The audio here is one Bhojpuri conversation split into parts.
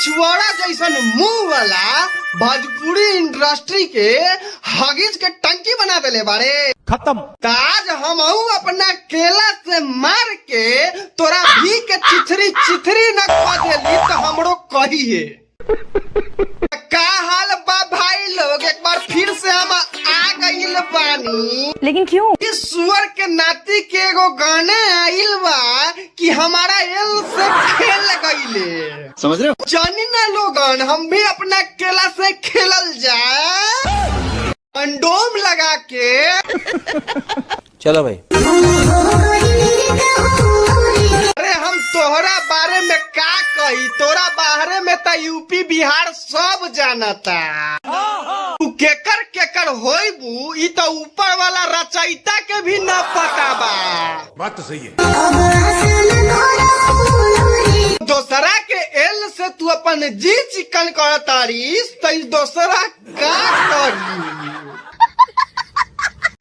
पिछवाड़ा जैसन मुंह वाला भोजपुरी इंडस्ट्री के हगीज के टंकी बना देले बारे। खत्म। ताज हम अपना केला से मार के तोरा भी के चिथरी चिथरी न खा देली तो हमरो कही है। का हाल बा भाई लोग, एक बार फिर से हम आ गइल बानी। लेकिन क्यों? इस सुअर के नाती के एगो गाने आइल बा कि हमारा एल से खेल गइले, समझ रहे हो? जानी ना लोगन, हम भी अपना केला से खेलल जाए कंडोम लगा के। चलो भाई। अरे हम तोहरा बारे में का कही, तोरा बाहरे में तो यूपी बिहार सब जानता। तू केकर केकर होइबू ई तो ऊपर वाला रचयिता के भी न पता बा। बात तो सही है। दोसरा के एल से तू अपन जी चिकन करतारीस तो दोसरा का करी।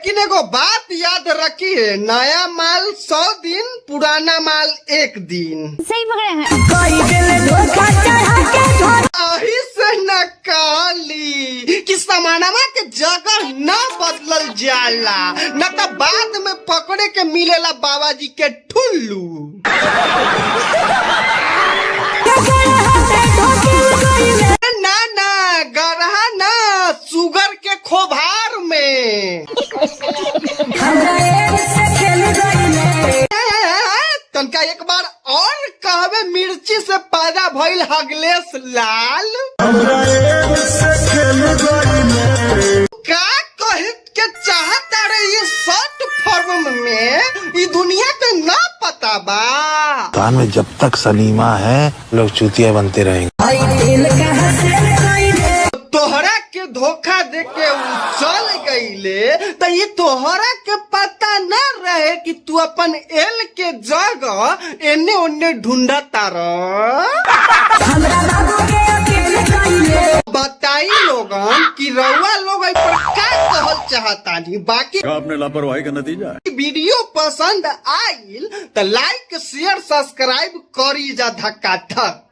लेकिन एगो बात याद रखी है, नया माल 100 दिन, पुराना माल 1 दिन। सही पकड़े हैं। अही से न कहली कि समानमा के जगह न बदलल जाला, न तो बाद में पकड़े के मिलेला बाबा जी के ठुल्लू। ना ना गरहा ना, सुगर के खोभार में। तनका एक बार और कहबे मिर्ची से पैदा भइल हगलेस लाल। का कहित के चाहता रे ये शॉर्ट फॉर्म में, ये दुनिया के ना पता बा। कान में जब तक सलीमा है लोग चूतिया बनते रहेंगे। तोहरा के धोखा दे के चल गईले तो ये तोहरा के पता न रहे कि तू अपन एल के जगह एने ओने ढूंढता रह। बताई लोगन कि रउआ लोग पर का कहल चाहतानी। बाकी आपने लापरवाही का नतीजा है। वीडियो पसंद आइल तो लाइक शेयर सब्सक्राइब करी जा धक्का धक।